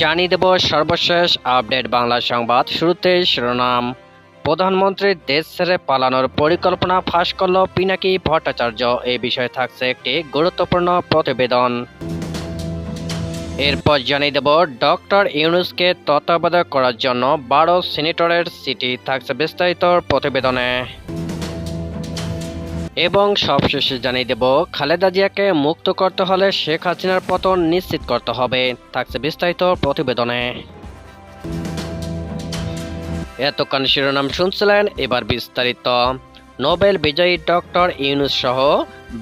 জানিয়ে দেব সর্বশেষ আপডেট বাংলা সংবাদ। শুরুতে শিরোনাম। প্রধানমন্ত্রীর দেশ ছেড়ে পালানোর পরিকল্পনা ফাঁস করল পিনাকি ভট্টাচার্য। এই বিষয়ে থাকছে একটি গুরুত্বপূর্ণ প্রতিবেদন। এরপর জানিয়ে দেব ডক্টর ইউনূসকে তত্ত্বাবধায়ক করার জন্য 12 সিনেটরের চিঠি। থাকছে বিস্তারিত প্রতিবেদনে। এবং সবশেষে জানিয়ে দেব খালেদা জিয়াকে মুক্ত করতে হলে শেখ হাসিনার পতন নিশ্চিত করতে হবে। থাকছে বিস্তারিত প্রতিবেদনে। এতক্ষণ শিরোনাম শুনছিলেন, এবার বিস্তারিত। নোবেল বিজয়ী ডক্টর ইউনূস সহ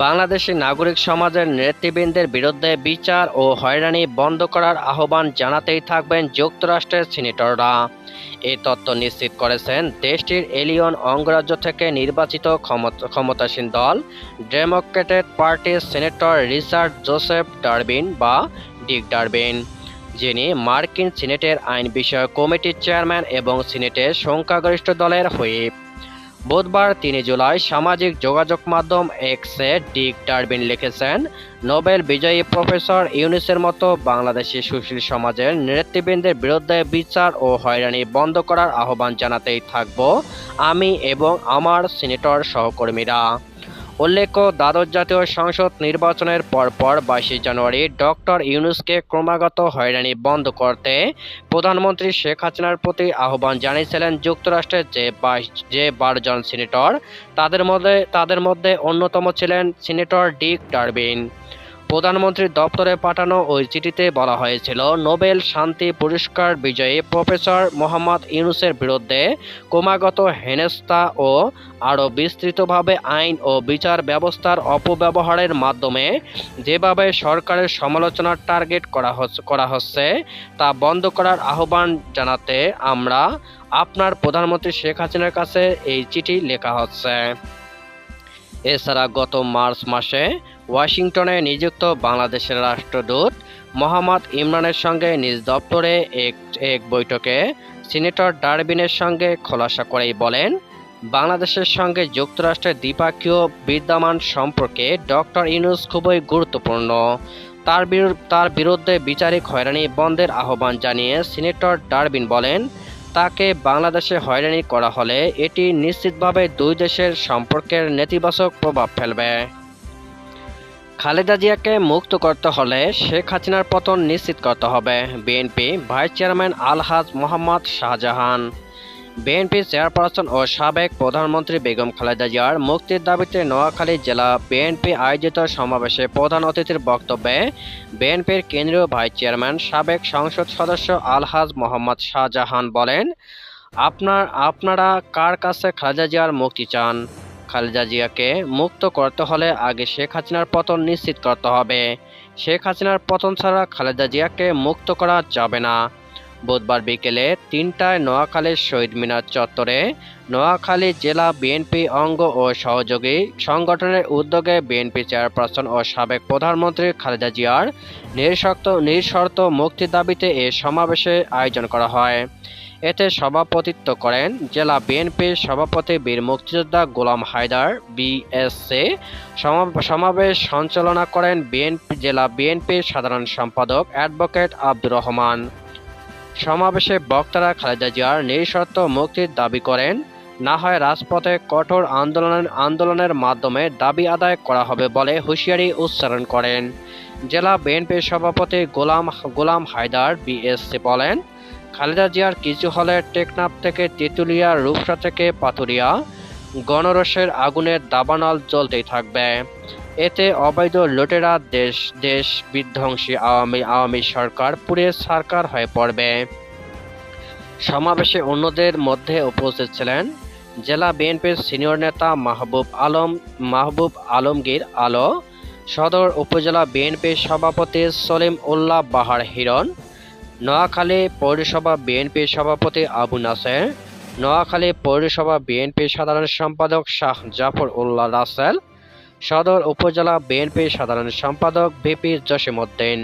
বাংলাদেশি নাগরিক সমাজের নেতৃবৃন্দের বিরুদ্ধে বিচার ও হয়রানি বন্ধ করার আহ্বান জানাতেই থাকবেন যুক্তরাষ্ট্রের সিনেটররা। এই তথ্য নিশ্চিত করেছেন দেশটির এলিয়ন অঙ্গরাজ্য থেকে নির্বাচিত ক্ষমতাসীন দল ডেমোক্রেটেড পার্টির সিনেটর রিচার্ড জোসেফ ডারবিন বা ডিক ডারবিন, যিনি মার্কিন সিনেটের আইন বিষয়ক কমিটির চেয়ারম্যান এবং সিনেটের সংখ্যাগরিষ্ঠ দলের হুইপ। বুধবার 3 জুলাই সামাজিক যোগাযোগ মাধ্যম এক্সে ডিক ডারবিন লিখেছেন, নোবেল বিজয়ী প্রফেসর ইউনূসের মতো বাংলাদেশি সুশীল সমাজের নেতৃবৃন্দের বিরুদ্ধে বিচার ও হয়রানি বন্ধ করার আহ্বান জানাতেই থাকব আমি এবং আমার সিনেটর সহকর্মীরা। উল্লেখ্য, দ্বাদশ জাতীয় সংসদ নির্বাচনের পরপর 22 জানুয়ারি ডক্টর ইউনূসকে ক্রমাগত হয়রানি বন্ধ করতে প্রধানমন্ত্রী শেখ হাসিনার প্রতি আহ্বান জানিয়েছিলেন যুক্তরাষ্ট্রের যে 12 জন সিনেটর। তাদের মধ্যে অন্যতম ছিলেন সিনেটর ডিক ডারবিন। প্রধানমন্ত্রীর দপ্তরে পাঠানো ওই চিঠিতে বলা হয়েছিল, নোবেল শান্তি পুরস্কার বিজয়ী প্রফেসর মোহাম্মদ ইউনূসের বিরুদ্ধে ক্রমাগত হেনস্থা ও আরও বিস্তৃতভাবে আইন ও বিচার ব্যবস্থার অপব্যবহারের মাধ্যমে যেভাবে সরকারের সমালোচনার টার্গেট করা হচ্ছে তা বন্ধ করার আহ্বান জানাতে আমরা আপনার প্রধানমন্ত্রী শেখ হাসিনার কাছে এই চিঠি লেখা হচ্ছে। এছাড়া গত মার্চ মাসে ওয়াশিংটনে নিযুক্ত বাংলাদেশের রাষ্ট্রদূত মোহাম্মদ ইমরানের সঙ্গে নিজ দপ্তরে এক বৈঠকে সিনেটর ডারবিনের সঙ্গে খোলাসা করেই বলেন, বাংলাদেশের সঙ্গে যুক্তরাষ্ট্রের দ্বিপক্ষীয় বিদ্যমান সম্পর্কে ডক্টর ইউনূস খুবই গুরুত্বপূর্ণ। তার বিরুদ্ধে বিচারিক হয়রানি বন্ধের আহ্বান জানিয়ে সিনেটর ডারবিন বলেন, তাকে বাংলাদেশে হয়রানি করা হলে এটি নিশ্চিতভাবে দুই দেশের সম্পর্কের নেতিবাচক প্রভাব ফেলবে। খালেদা জিয়াকে মুক্ত করতে হলে শেখ হাসিনার পতন নিশ্চিত করতে হবে। বিএনপি ভাইস চেয়ারম্যান আলহাজ মোহাম্মদ শাহজাহান। বিএনপি চেয়ারপারসন ও সাবেক প্রধানমন্ত্রী বেগম খালেদা জিয়ার মুক্তির দাবিতে নোয়াখালী জেলা বিএনপি আয়োজিত সমাবেশে প্রধান অতিথির বক্তব্যে বিএনপির কেন্দ্রীয় ভাইস চেয়ারম্যান সাবেক সংসদ সদস্য আলহাজ মোহাম্মদ শাহজাহান বলেন, আপনারা কার কাছে খালেদা জিয়ার মুক্তি চান? খালেদা জিয়াকে মুক্ত করতে হলে আগে শেখ হাসিনার পতন নিশ্চিত করতে হবে। শেখ হাসিনার পতন ছাড়া খালেদা জিয়াকে মুক্ত করা যাবে না। বুধবার বিকেলে 3টায় নোয়াখালীর শহীদ মিনার চত্বরে নোয়াখালী জেলা বিএনপি অঙ্গ ও সহযোগী সংগঠনের উদ্যোগে বিএনপি চেয়ারপারসন ও সাবেক প্রধানমন্ত্রী খালেদা জিয়ার নিঃশর্ত মুক্তির দাবিতে এ সমাবেশে আয়োজন করা হয়। এতে সভাপতিত্ব করেন জেলা বিএনপির সভাপতি বীর মুক্তিযোদ্ধা গোলাম হায়দার বিএসসি। সমাবেশ সঞ্চালনা করেন জেলা বিএনপির সাধারণ সম্পাদক অ্যাডভোকেট আব্দুর রহমান। সমাবেশে বক্তারা খালেদা জিয়ার নিঃশর্ত মুক্তির দাবি করেন, না হয় রাজপথে কঠোর আন্দোলনের মাধ্যমে দাবি আদায় করা হবে বলে হুঁশিয়ারি উচ্চারণ করেন। জেলা বিএনপির সভাপতি গোলাম হায়দার বিএসসি বলেন, খালেদা জিয়ার কিছু হলে টেকনাফ থেকে তেঁতুলিয়া, রূপসা থেকে পাথুরিয়া গণরোষের আগুনের দাবানল জ্বলতেই থাকবে। এতে অবৈধ লুটেরা দেশ বিধ্বংসী আওয়ামী সরকার পুড়ে ছারখার হয়ে পড়বে। সমাবেশে অন্যদের মধ্যে উপস্থিত ছিলেন জেলা বিএনপির সিনিয়র নেতা মাহবুব আলমগীর আলো, সদর উপজেলা বিএনপির সভাপতি সলিম উল্লাহ বাহার হিরণ, নোয়াখালী পৌরসভা বিএনপির সভাপতি আবু নাসের, নোয়াখালী পৌরসভা বিএনপির সাধারণ সম্পাদক শাহ জাফর উল্লাহ রাসেল, সদর উপজেলা বিএনপির সাধারণ সম্পাদক ভিপি জসিম উদ্দিন।